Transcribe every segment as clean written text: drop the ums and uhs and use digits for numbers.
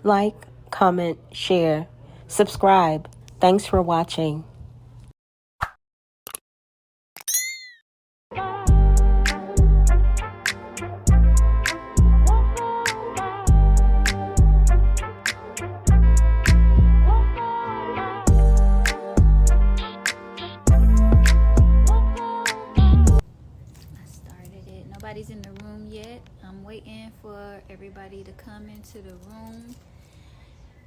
like, comment, share, subscribe. Thanks for watching. Nobody's in the room yet. I'm waiting for everybody to come into the room.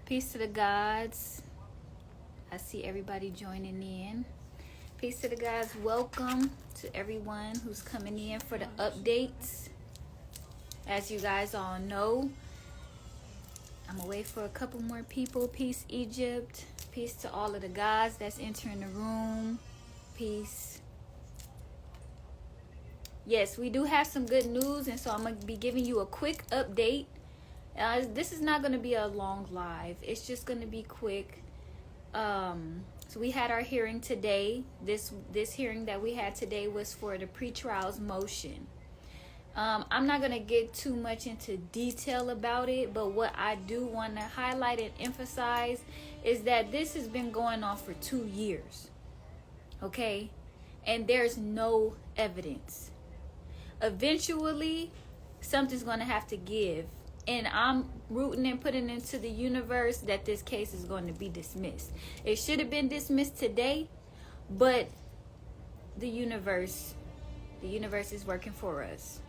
Peace to the gods. I see everybody joining in. Peace to the gods. Welcome to everyone who's coming in for the updates. As you guys all know, I'm gonna wait for a couple more people. Peace Egypt. Peace to all of the gods that's entering the room. Peace. Yes, we do have some good news, and so I'm going to be giving you a quick update. This is not going to be a long live. It's just going to be quick. So we had our hearing today. This hearing that we had today was for the pretrial's motion. I'm not going to get too much into detail about it, but what I do want to highlight and emphasize is that this has been going on for 2 years. Okay? And there's no evidence. Eventually something's going to have to give, and I'm rooting and putting into the universe that this case is going to be dismissed. It should have been dismissed today, but the universe is working for us.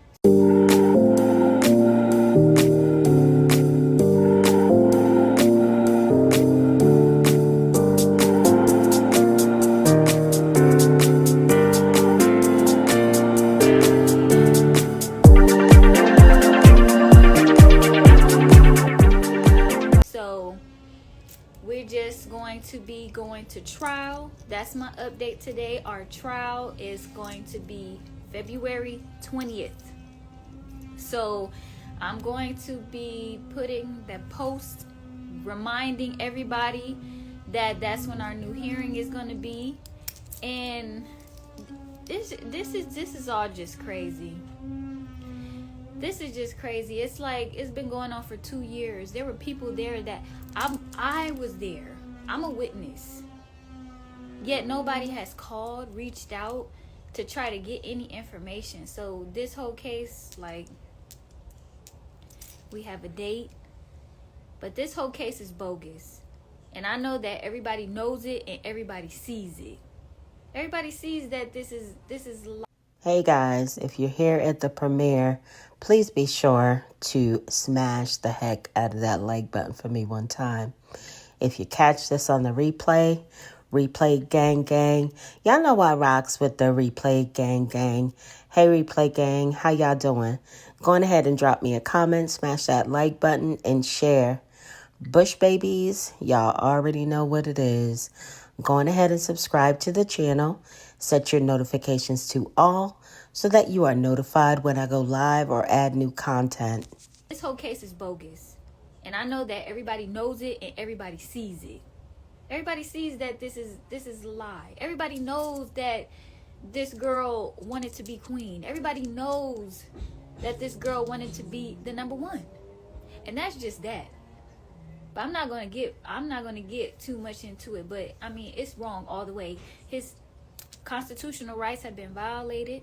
To be going to trial. That's my update today. Our trial is going to be February 20th. So I'm going to be putting the post reminding everybody that that's when our new hearing is going to be. And this is all just crazy. This is just crazy. It's like it's been going on for 2 years. There were people there that I was there. I'm a witness. Yet nobody has called, reached out to try to get any information. So this whole case, like, we have a date, but this whole case is bogus. And I know that everybody knows it and everybody sees it. Everybody sees that this is Hey guys, if you're here at the premiere, please be sure to smash the heck out of that like button for me one time. If you catch this on the replay gang, y'all know I rocks with the replay gang. Hey replay gang, how y'all doing? Go on ahead and drop me a comment, smash that like button, and share. Bush babies, y'all already know what it is. Go on ahead and subscribe to the channel. Set your notifications to all so that you are notified when I go live or add new content. This whole case is bogus. And I know that everybody knows it and everybody sees it. Everybody sees that this is a lie. Everybody knows that this girl wanted to be queen. Everybody knows that this girl wanted to be the number one. And that's just that. But I'm not gonna get too much into it. But I mean, it's wrong all the way. His constitutional rights have been violated.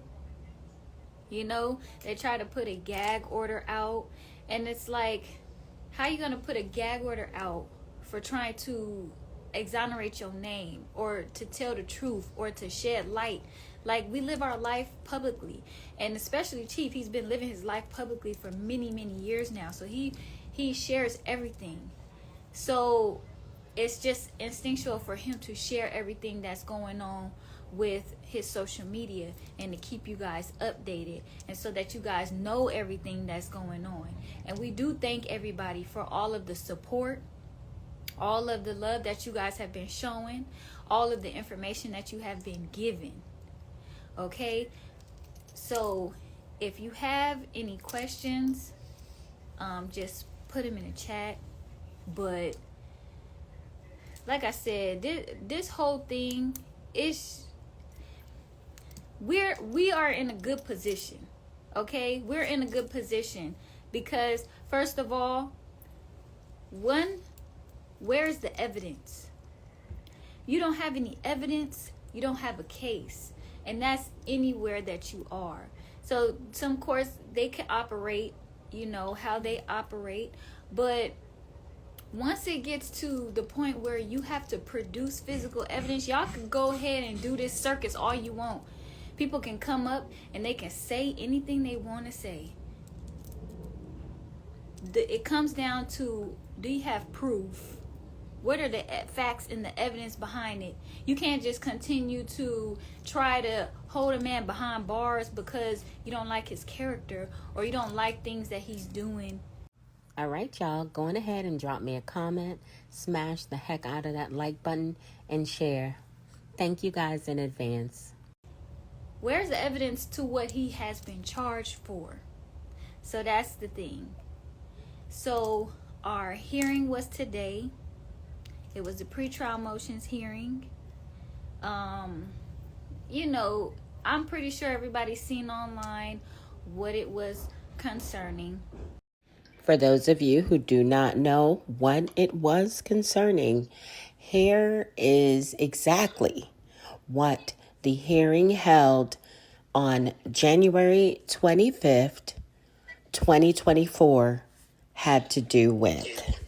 You know, they try to put a gag order out, and it's like, how you gonna put a gag order out for trying to exonerate your name or to tell the truth or to shed light? Like, we live our life publicly, and especially Chief, he's been living his life publicly for many years now, so he shares everything. So it's just instinctual for him to share everything that's going on with his social media and to keep you guys updated, and so that you guys know everything that's going on. And we do thank everybody for all of the support, all of the love that you guys have been showing, all of the information that you have been given. Okay, so if you have any questions, just put them in the chat. But like I said, this whole thing is, we are in a good position. Okay, we're in a good position because, first of all, One, where's the evidence? You don't have any evidence, you don't have a case. And that's anywhere that you are. So some courts, they can operate, how they operate. But once it gets to the point where you have to produce physical evidence, y'all can go ahead and do this circus all you want. People can come up and they can say anything they want to say. It comes down to, do you have proof? What are the facts and the evidence behind it? You can't just continue to try to hold a man behind bars because you don't like his character or you don't like things that he's doing. All right, y'all, go on ahead and drop me a comment, smash the heck out of that like button, and share. Thank you guys in advance. Where's the evidence to what he has been charged for? So that's the thing. So our hearing was today. It was a pretrial motions hearing. I'm pretty sure everybody's seen online what it was concerning. For those of you who do not know what it was concerning, here is exactly what the hearing held on January 25th, 2024 had to do with.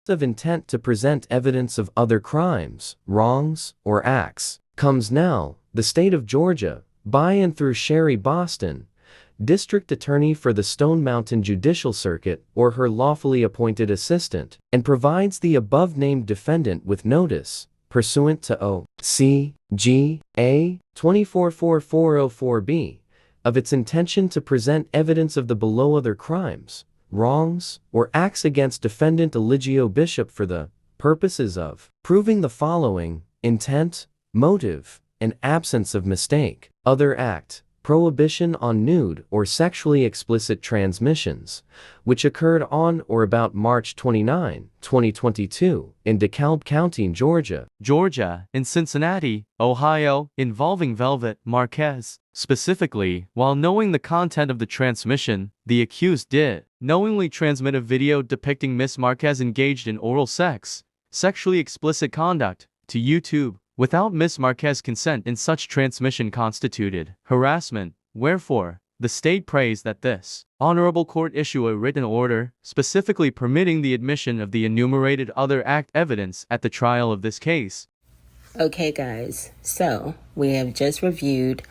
Of intent to present evidence of other crimes, wrongs, or acts, comes now, the state of Georgia, by and through Sherry Boston, District Attorney for the Stone Mountain Judicial Circuit or her lawfully appointed assistant, and provides the above-named defendant with notice, pursuant to O.C.G.A. 244404B, of its intention to present evidence of the below other crimes, wrongs, or acts against defendant Eligio Bishop for the purposes of proving the following: intent, motive, and absence of mistake. Other act, prohibition on nude or sexually explicit transmissions, which occurred on or about March 29, 2022, in DeKalb County, Georgia, in Cincinnati, Ohio, involving Velvet Marquez. Specifically, while knowing the content of the transmission, the accused did knowingly transmit a video depicting Miss Marquez engaged in oral sex, sexually explicit conduct, to YouTube, without Miss Marquez's consent, and such transmission constituted harassment. Wherefore, the state prays that this honorable court issue a written order, specifically permitting the admission of the enumerated other act evidence at the trial of this case. Okay, guys, so we have just reviewed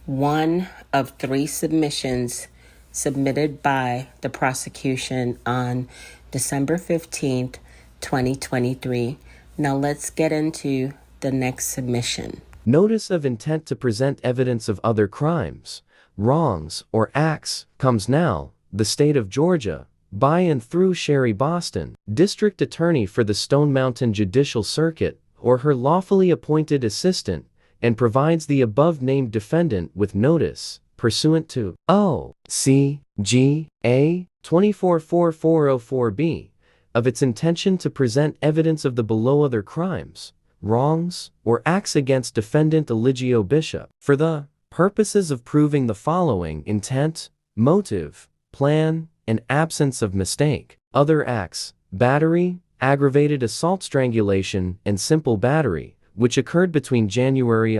one of 3 submissions submitted by the prosecution on December 15th, 2023. Now let's get into the next submission. Notice of intent to present evidence of other crimes, wrongs, or acts, comes now, the state of Georgia, by and through Sherry Boston, District Attorney for the Stone Mountain Judicial Circuit, or her lawfully appointed assistant, and provides the above-named defendant with notice, pursuant to O.C.G.A. 244404B, of its intention to present evidence of the below other crimes, wrongs, or acts against defendant Eligio Bishop for the purposes of proving the following: intent, motive, plan, and absence of mistake. Other acts: battery, aggravated assault, strangulation, and simple battery, which occurred between January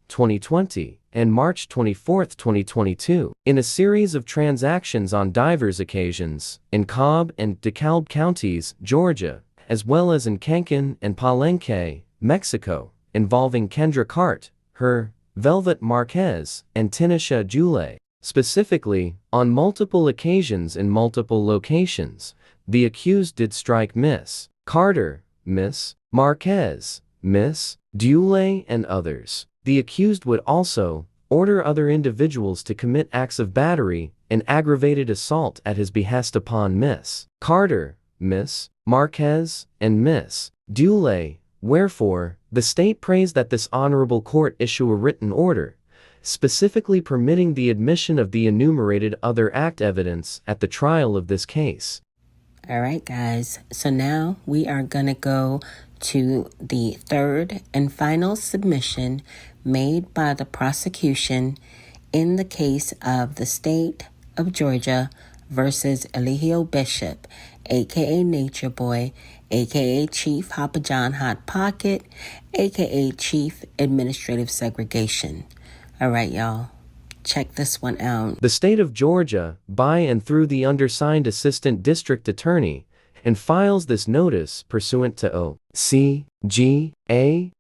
2020 and March 24, 2022, in a series of transactions on diverse occasions in Cobb and DeKalb counties, Georgia, as well as in Kankan and Palenque, Mexico, involving Kendra Cart, her, Velvet Marquez, and Tinisha Jule. Specifically, on multiple occasions in multiple locations, the accused did strike Miss Carter, Miss Marquez, Miss Dule, and others. The accused would also order other individuals to commit acts of battery and aggravated assault at his behest upon Miss Carter, Miss Marquez, and Miss Dule. Wherefore, the state prays that this honorable court issue a written order, specifically permitting the admission of the enumerated other act evidence at the trial of this case. All right, guys. So now we are going to go to the third and final submission made by the prosecution in the case of the state of Georgia versus Eligio Bishop, aka Nature Boy, aka Chief Papa John Hot Pocket, aka Chief Administrative Segregation. All right, y'all. Check this one out. The state of Georgia, by and through the undersigned Assistant District Attorney, and files this notice pursuant to O.C.G.A.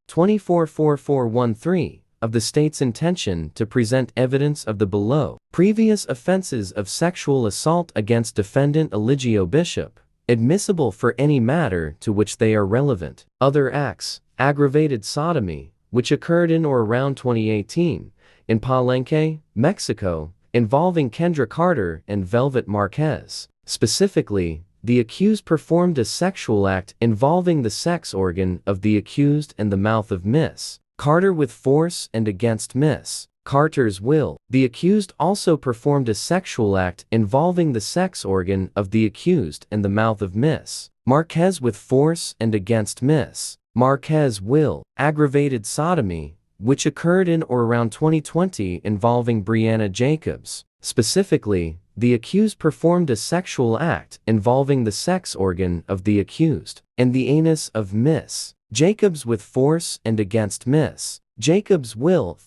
244413 of the state's intention to present evidence of the below previous offenses of sexual assault against defendant Eligio Bishop, admissible for any matter to which they are relevant. Other acts, aggravated sodomy, which occurred in or around 2018, in Palenque, Mexico, involving Kendra Carter and Velvet Marquez. Specifically, the accused performed a sexual act involving the sex organ of the accused and the mouth of Miss Carter with force and against Miss Carter's will. The accused also performed a sexual act involving the sex organ of the accused and the mouth of Miss Marquez with force and against Miss Marquez's will. Aggravated sodomy, which occurred in or around 2020 involving Brianna Jacobs. Specifically, the accused performed a sexual act involving the sex organ of the accused and the anus of Miss Jacobs with force and against Miss Jacobs' will.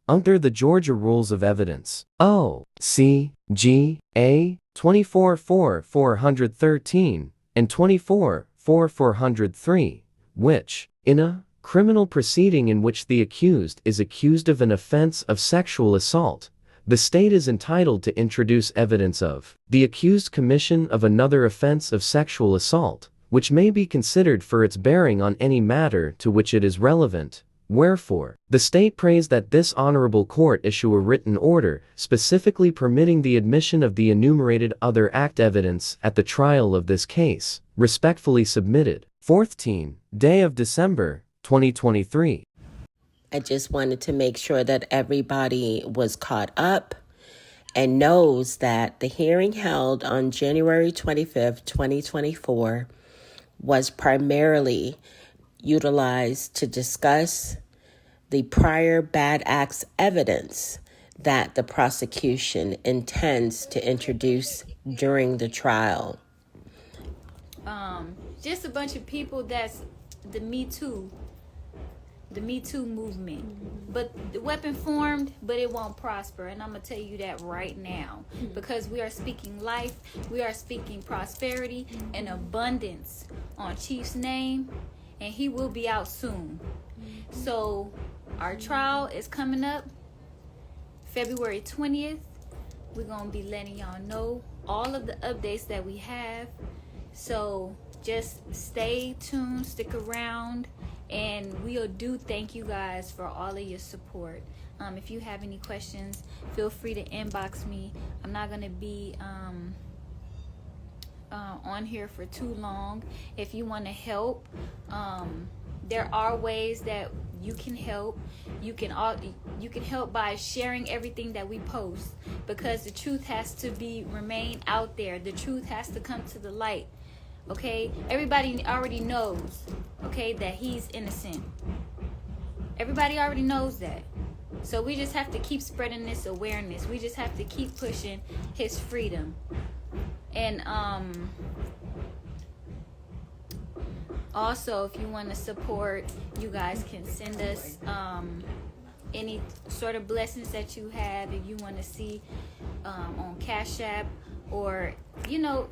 Under the Georgia Rules of Evidence, O.C.G.A. 244413 and 244403, which, in a criminal proceeding in which the accused is accused of an offense of sexual assault, the state is entitled to introduce evidence of the accused's commission of another offense of sexual assault, which may be considered for its bearing on any matter to which it is relevant. Wherefore, the state prays that this honorable court issue a written order specifically permitting the admission of the enumerated other act evidence at the trial of this case. Respectfully submitted. 14th day of December, 2023. I just wanted to make sure that everybody was caught up and knows that the hearing held on January 25th, 2024 was primarily utilized to discuss the prior bad acts evidence that the prosecution intends to introduce during the trial. Just a bunch of people that's the Me Too movement. But the weapon formed, but it won't prosper. And I'm going to tell you that right now. Because we are speaking life, we are speaking prosperity and abundance on Chief's name. And he will be out soon. So our trial is coming up February 20th. We're going to be letting y'all know all of the updates that we have. So just stay tuned, stick around, and we'll do thank you guys for all of your support. If you have any questions, feel free to inbox me. I'm not going to be on here for too long. If you want to help, there are ways that you can help. You can help by sharing everything that we post, because the truth has to remain out there. The truth has to come to the light. Okay, everybody already knows, okay, that he's innocent. Everybody already knows that. So we just have to keep spreading this awareness. We just have to keep pushing his freedom. And also, if you want to support, you guys can send us any sort of blessings that you have. If you want to see on Cash App, or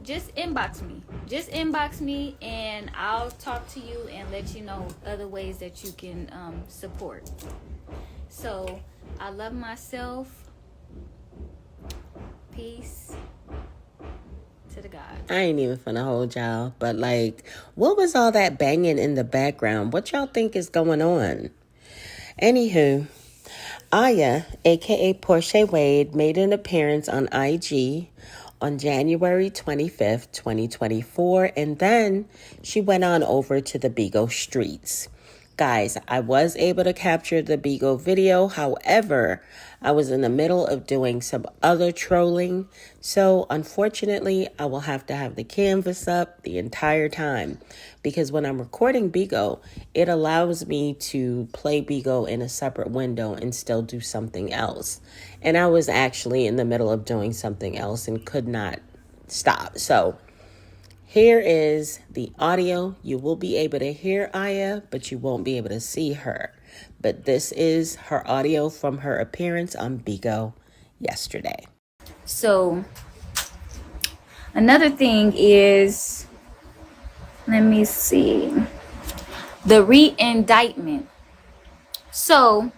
just inbox me. Just inbox me, and I'll talk to you and let you know other ways that you can support. So I love myself. Peace to the God. I ain't even finna hold y'all, but what was all that banging in the background? What y'all think is going on? Anywho, Aya, aka Portia Wade, made an appearance on IG on January 25th, 2024, and then she went on over to the Bigo streets. Guys, I was able to capture the Bigo video. However, I was in the middle of doing some other trolling. So unfortunately, I will have to have the canvas up the entire time, because when I'm recording Bigo, it allows me to play Bigo in a separate window and still do something else. And I was actually in the middle of doing something else and could not stop. So here is the audio. You will be able to hear Aya, but you won't be able to see her. But this is her audio from her appearance on Bigo yesterday. So another thing is, let me see, the re-indictment. So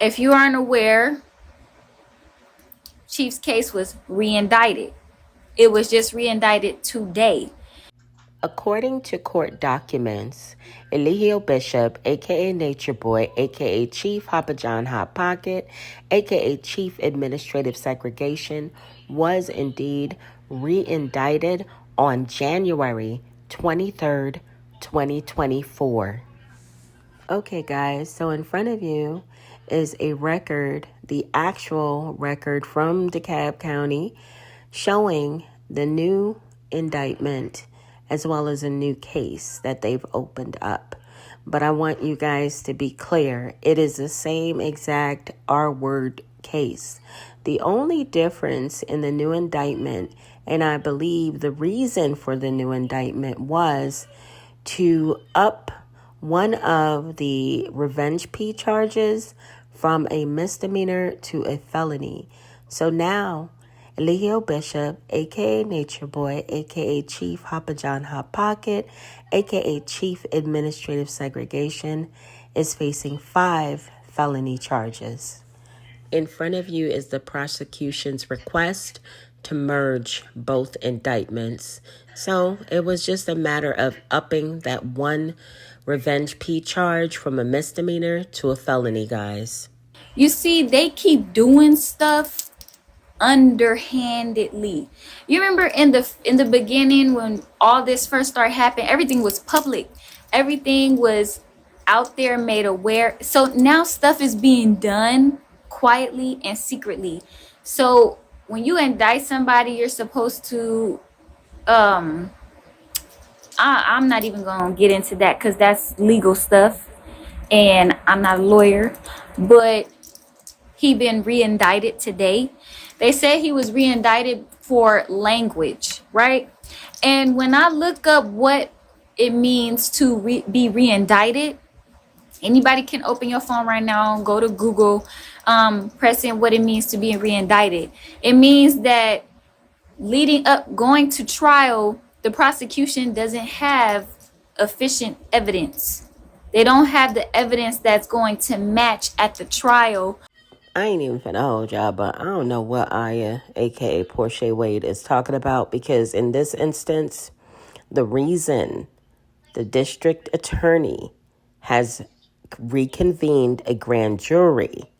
if you aren't aware, Chief's case was re-indicted. It was just re-indicted today. According to court documents, Eligio Bishop, aka Nature Boy, aka Chief Hopper John Hot Pocket, aka Chief Administrative Segregation, was indeed re-indicted on January 23rd, 2024. Okay, guys, so in front of you is a record, the actual record from DeKalb County, showing the new indictment as well as a new case that they've opened up. But I want you guys to be clear. It is the same exact R-word case. The only difference in the new indictment, and I believe the reason for the new indictment, was to up one of the revenge P charges from a misdemeanor to a felony. So now, Eligio Bishop, aka Nature Boy, aka Chief Hopper John Hot Pocket, aka Chief Administrative Segregation, is facing 5 felony charges. In front of you is the prosecution's request to merge both indictments. So it was just a matter of upping that one revenge P charge from a misdemeanor to a felony, guys. You see, they keep doing stuff underhandedly. You remember in the beginning when all this first started happening, everything was public. Everything was out there, made aware. So now stuff is being done quietly and secretly. So when you indict somebody, you're supposed to I'm not even gonna get into that because that's legal stuff and I'm not a lawyer, but he been re-indicted today. They said he was re-indicted for language, right? And when I look up what it means to be re-indicted, anybody can open your phone right now, go to Google, press in what it means to be re-indicted. It means that leading up, going to trial, the prosecution doesn't have efficient evidence. They don't have the evidence that's going to match at the trial. I ain't even finna hold y'all, but I don't know what Aya, aka Portia Wade, is talking about, because in this instance, the reason the district attorney has reconvened a grand jury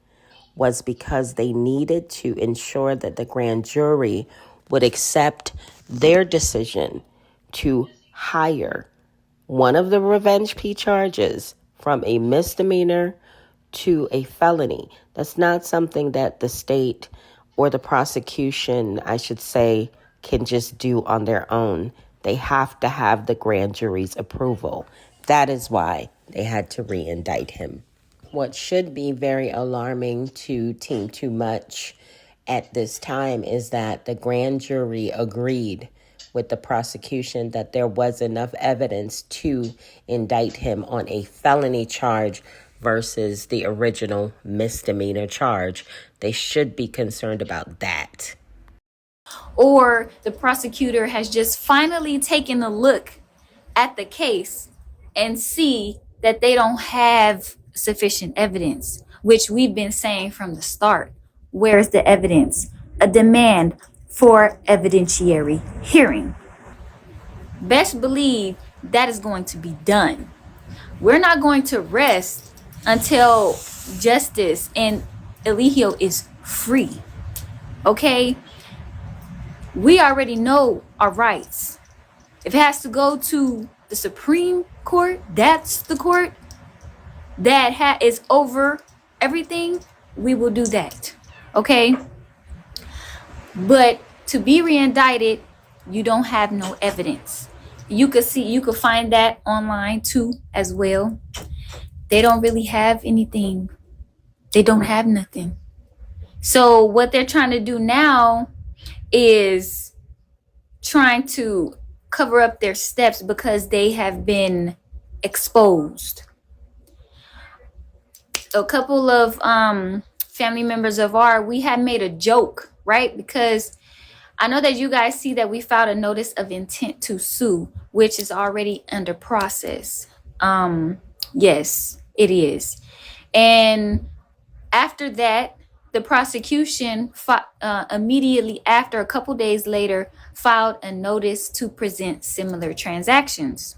was because they needed to ensure that the grand jury would accept their decision to hire one of the revenge P charges from a misdemeanor to a felony. That's not something that the state or the prosecution, I should say, can just do on their own. They have to have the grand jury's approval. That is why they had to re-indict him. What should be very alarming to Team Too Much at this time is that the grand jury agreed with the prosecution that there was enough evidence to indict him on a felony charge versus the original misdemeanor charge. They should be concerned about that. Or the prosecutor has just finally taken a look at the case and see that they don't have sufficient evidence, which we've been saying from the start. Where's the evidence? A demand for evidentiary hearing. Best believe that is going to be done. We're not going to rest until justice and Eligio is free. Okay? We already know our rights. If it has to go to the Supreme Court, that's the court that is over everything, we will do that. Okay? But to be re-indicted, you don't have no evidence. You could find that online too as well. They don't really have anything. They don't have nothing. So what they're trying to do now is trying to cover up their steps because they have been exposed. A couple of family members of ours, we had made a joke, right? Because I know that you guys see that we filed a notice of intent to sue, which is already under process. Yes, it is. And after that, the prosecution immediately after, a couple days later, filed a notice to present similar transactions.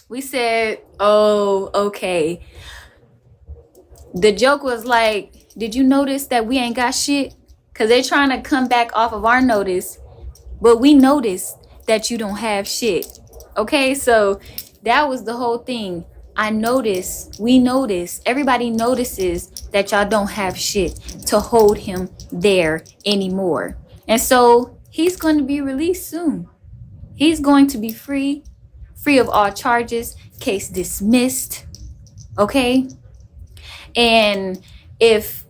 We said, oh, okay. The joke was like, did you notice that we ain't got shit? Because they're trying to come back off of our notice, but we noticed that you don't have shit. Okay, so that was the whole thing. We notice, everybody notices that y'all don't have shit to hold him there anymore. And so he's going to be released soon. He's going to be free of all charges, case dismissed. Okay? And if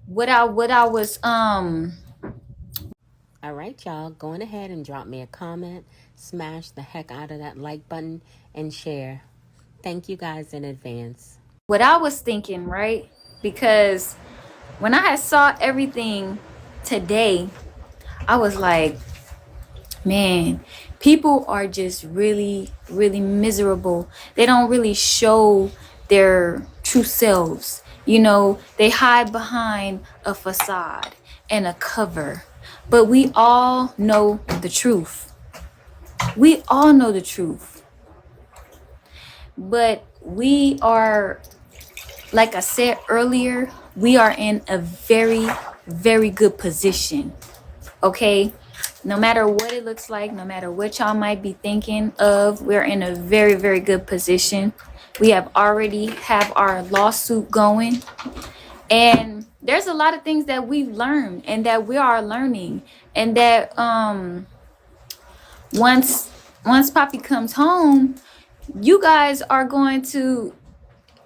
what I was All right, y'all, going ahead and drop me a comment, smash the heck out of that like button, and share. Thank you guys in advance. what I was thinking, right? Because when I had saw everything today, I was like, man, people are just really, really miserable. They don't really show their true selves. You know, they hide behind a facade and a cover. But we all know the truth. We all know the truth. But we are, like I said earlier, we are in a very, very good position. Okay? No matter what it looks like, no matter what y'all might be thinking of, we're in a very, very good position. We have already have our lawsuit going. And there's a lot of things that we've learned and that we are learning. And that once Poppy comes home, you guys are going to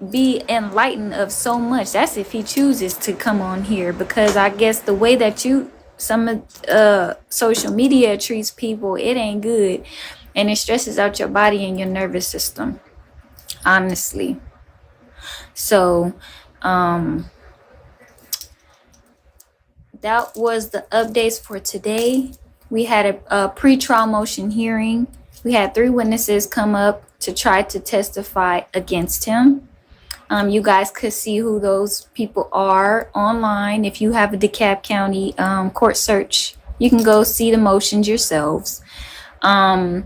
be enlightened of so much. That's if he chooses to come on here, because I guess the way that some of social media treats people, it ain't good, and it stresses out your body and your nervous system, honestly. So that was the updates for today. We had a pre-trial motion hearing. We had 3 witnesses come up to try to testify against him. You guys could see who those people are online. If you have a DeKalb County court search, you can go see the motions yourselves. All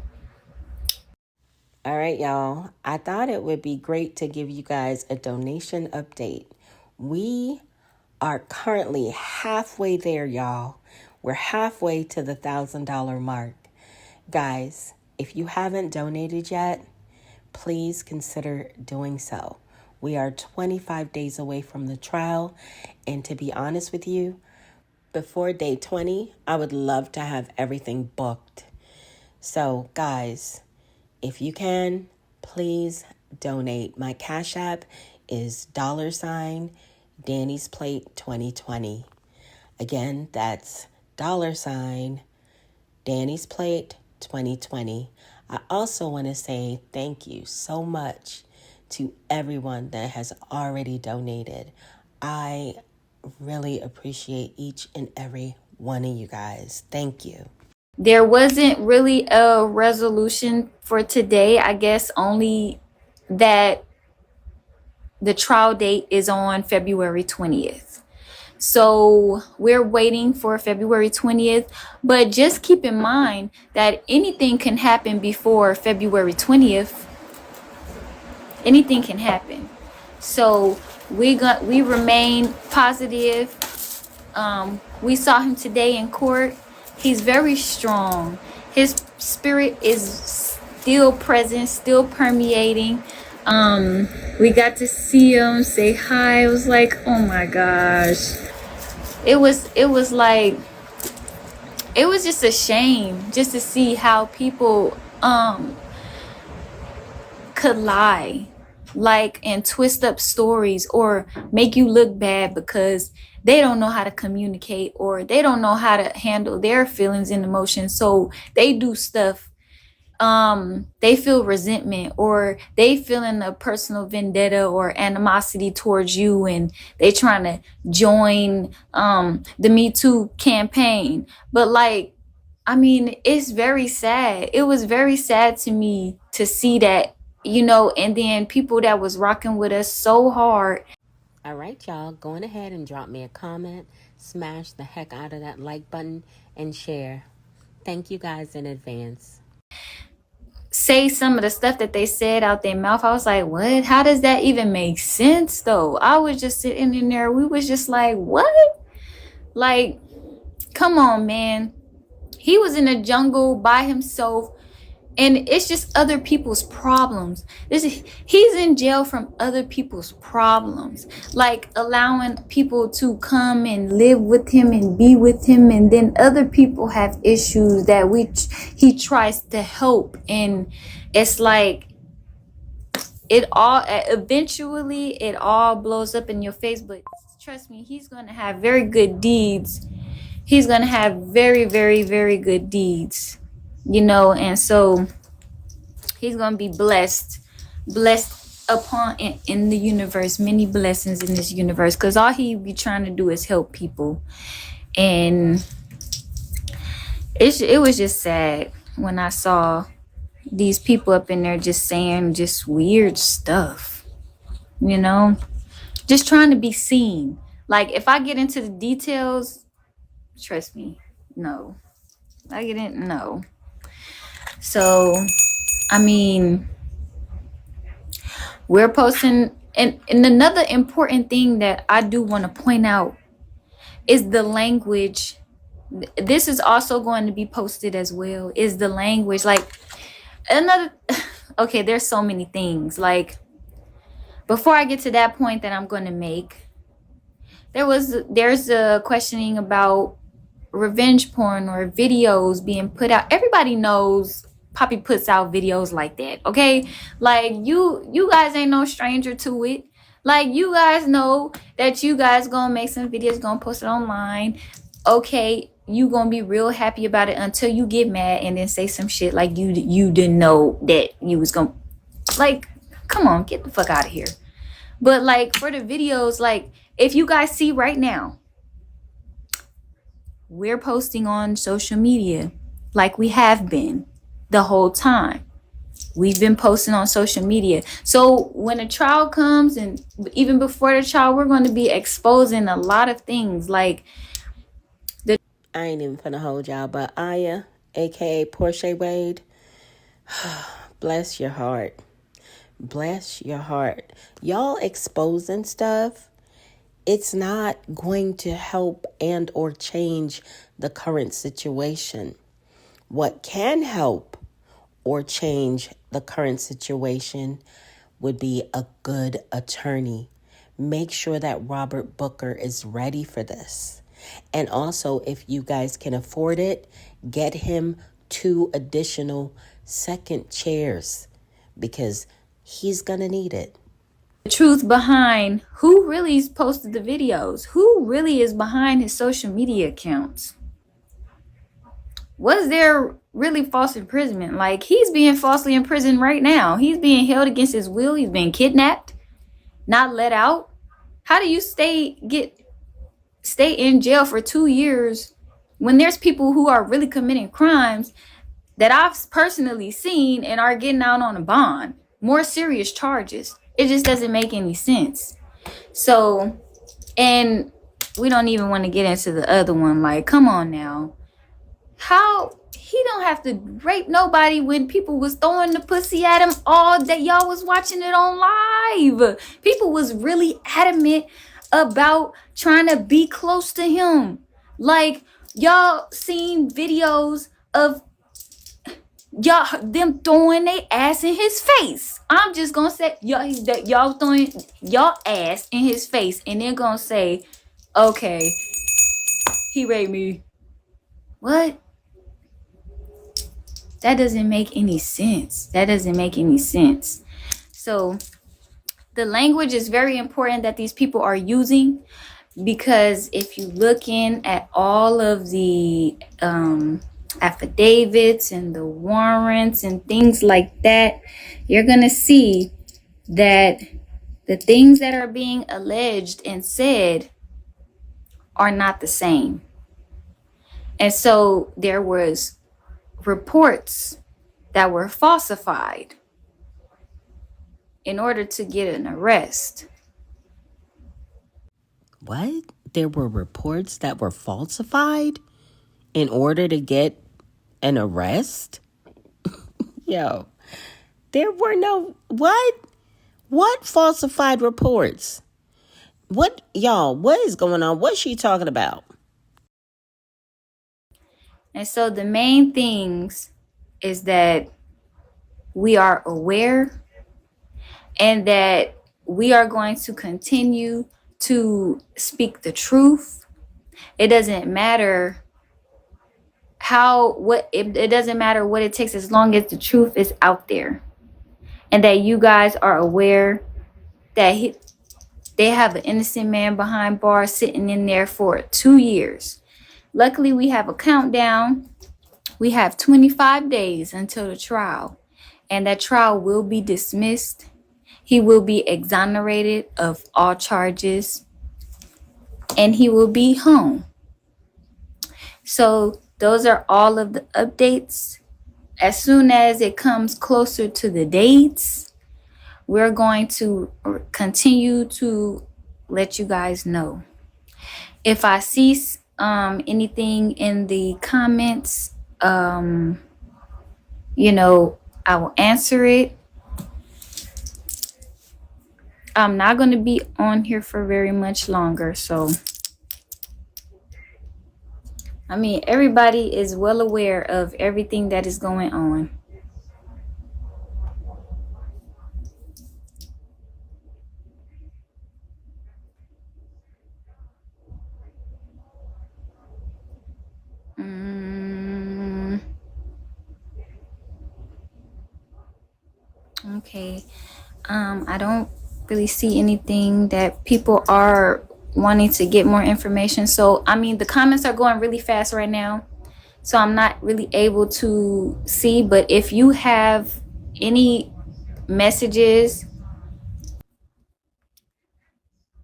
right, y'all. I thought it would be great to give you guys a donation update. We are currently halfway there, y'all. We're halfway to the $1,000 mark. Guys, if you haven't donated yet, please consider doing so. We are 25 days away from the trial, and to be honest with you, before day 20, I would love to have everything booked. So, guys, if you can, please donate. My Cash App is $Danny's Plate 2020. Again, that's $Danny's Plate 2020. I also want to say thank you so much to everyone that has already donated. I really appreciate each and every one of you guys. Thank you. There wasn't really a resolution for today. I guess only that the trial date is on February 20th. So we're waiting for February 20th. But just keep in mind that anything can happen before February 20th. Anything can happen. So we remain positive. We saw him today in court. He's very strong. His spirit is still present, still permeating. We got to see him, say hi. It was like, oh my gosh. It was just a shame just to see how people could lie. like, and twist up stories or make you look bad because they don't know how to communicate or they don't know how to handle their feelings and emotions. So they do stuff, they feel resentment or they feeling a personal vendetta or animosity towards you, and they trying to join the Me Too campaign. But like, I mean, it's very sad. It was very sad to me to see that, you know, and then people that was rocking with us so hard. All right, y'all, go on ahead and drop me a comment, smash the heck out of that like button, and share. Thank you guys in advance. Say some of the stuff that they said out their mouth. I was like, what? How does that even make sense though? I was just sitting in there. We was just like, what? Like, come on, man. He was in a jungle by himself, and it's just other people's problems. He's in jail from other people's problems, like allowing people to come and live with him and be with him, and then other people have issues that he tries to help, and it's like it all eventually it all blows up in your face. But trust me, he's going to have very good deeds. He's going to have very, very, very good deeds, you know. And so he's going to be blessed upon in the universe, many blessings in this universe, because all he be trying to do is help people. And it was just sad when I saw these people up in there just saying just weird stuff, you know, just trying to be seen. Like, if I get into the details, trust me, no. I get it, no. So, I mean, we're posting, and another important thing that I do want to point out is the language. This is also going to be posted as well, is the language. Like, another, okay, there's so many things. Like, before I get to that point that I'm going to make, there's a questioning about revenge porn or videos being put out. Everybody knows Poppy puts out videos like that, okay? Like, you guys ain't no stranger to it. Like, you guys know that you guys gonna make some videos, gonna post it online. Okay, you gonna be real happy about it until you get mad and then say some shit like you didn't know that you was gonna, like, come on, get the fuck out of here. But like, for the videos, like, if you guys see right now, we're posting on social media like we have been the whole time. We've been posting on social media. So when a trial comes, and even before the trial, we're going to be exposing a lot of things. Like, I ain't even finna hold y'all, but Aya, aka Portia Wade, bless your heart. Bless your heart. Y'all exposing stuff, it's not going to help and or change the current situation. What can help or change the current situation would be a good attorney. Make sure that Robert Booker is ready for this. And also, if you guys can afford it, get him 2 additional second chairs, because he's gonna need it. the truth behind who really posted the videos, who really is behind his social media accounts. Was there really false imprisonment? Like, he's being falsely imprisoned right now. He's being held against his will. He's being kidnapped, not let out. How do you stay in jail for 2 years when there's people who are really committing crimes that I've personally seen and are getting out on a bond, more serious charges? It just doesn't make any sense. So, and we don't even want to get into the other one. Like, come on now. How he don't have to rape nobody when people was throwing the pussy at him all day. Y'all was watching it on live. People was really adamant about trying to be close to him. Like, y'all seen videos of them throwing their ass in his face. I'm just gonna say, y'all throwing y'all ass in his face, and they're gonna say, okay, he raped me. What? That doesn't make any sense. That doesn't make any sense. So the language is very important that these people are using, because if you look in at all of the affidavits and the warrants and things like that, you're going to see that the things that are being alleged and said are not the same. And so there was reports that were falsified in order to get an arrest. What? There were reports that were falsified in order to get an arrest? Yo, there were no... What? What falsified reports? What, y'all, what is going on? What's she talking about? And so the main things is that we are aware and that we are going to continue to speak the truth. It doesn't matter it doesn't matter what it takes, as long as the truth is out there. And that you guys are aware that they have an innocent man behind bars sitting in there for 2 years. Luckily, we have a countdown. We have 25 days until the trial. And that trial will be dismissed. He will be exonerated of all charges. And he will be home. So those are all of the updates. As soon as it comes closer to the dates, we're going to continue to let you guys know. If I see anything in the comments, I will answer it. I'm not going to be on here for very much longer. So, everybody is well aware of everything that is going on. Okay. I don't really see anything that people are wanting to get more information. So, the comments are going really fast right now. So I'm not really able to see. But if you have any messages,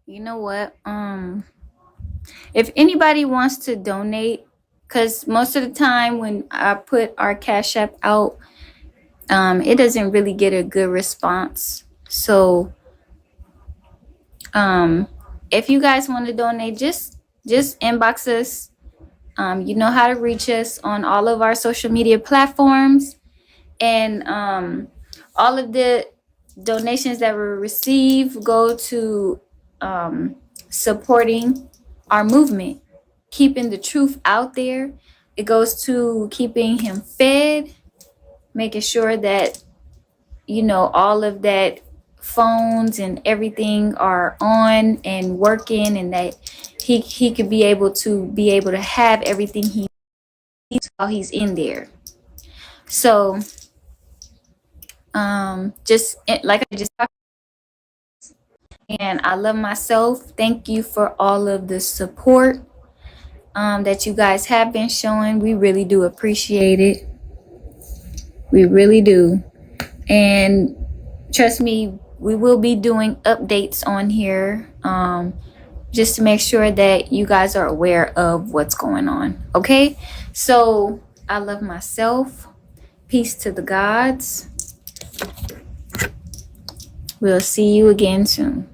you know what? If anybody wants to donate, because most of the time when I put our Cash App out, it doesn't really get a good response. So if you guys want to donate, just inbox us. You know how to reach us on all of our social media platforms. And all of the donations that we receive go to supporting our movement, keeping the truth out there. It goes to keeping him fed, making sure that, all of that phones and everything are on and working, and that he could be able to have everything he needs while he's in there. So just like I just talked, and I love myself. Thank you for all of the support that you guys have been showing. We really do appreciate it. We really do. And trust me, we will be doing updates on here just to make sure that you guys are aware of what's going on. Okay? So I love myself. Peace to the gods. We'll see you again soon.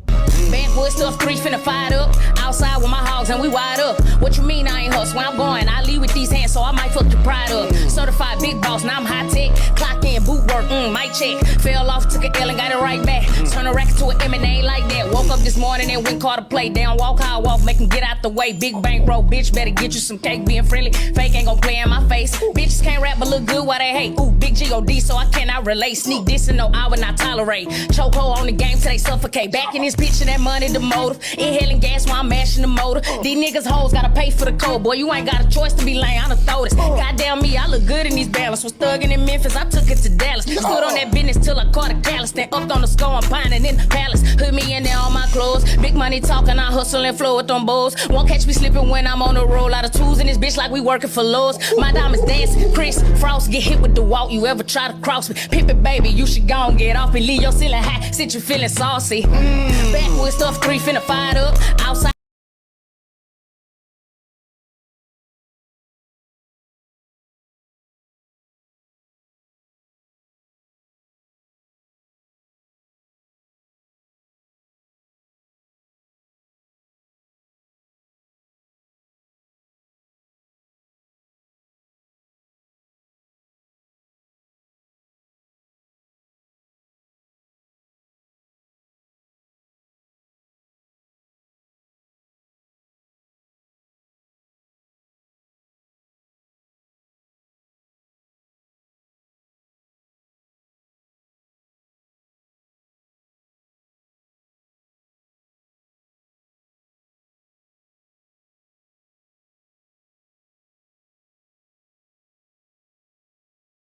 Backwood stuff, 3 finna fired up. Outside with my hogs and we wide up. What you mean I ain't hustle? When I'm going, I leave with these hands, so I might fuck your pride up. Certified big boss, now I'm high tech. Clock in, boot work, mic check. Fell off, took an L and got it right back. Turn a racket to an M and ain't like that. Woke up this morning and went caught a play. Down, walk how I walk, make him get out the way. Big bankroll, bitch, better get you some cake. Being friendly, fake ain't gon' play in my face. Bitches can't rap but look good while they hate. Ooh, big G-O-D, so I cannot relate. Sneak this and no, I would not tolerate. Chokehold on the game till they suffocate. Back in this bitch and that money, the motive. Inhaling gas while I'm mashing the motor. These niggas hoes gotta pay for the code. Boy, you ain't got a choice to be lame, I done throw this. Goddamn me, I look good in these balance. Was thugging in Memphis, I took it to Dallas. Stood on that that business till I caught a callus. Then up on the score, I'm pining in the palace. Hood me in there on my clothes. Big money talking, I hustle and flow with them bows. Won't catch me slipping when I'm on the roll. Lot of tools in this bitch like we working for Lowe's. My diamonds dancing, Chris Frost get hit with the walk. You ever try to cross me? Pimpin' baby, you should go and get off and leave your ceiling high. Since you feeling saucy. Backwood stuff 3 finna fired up. Outside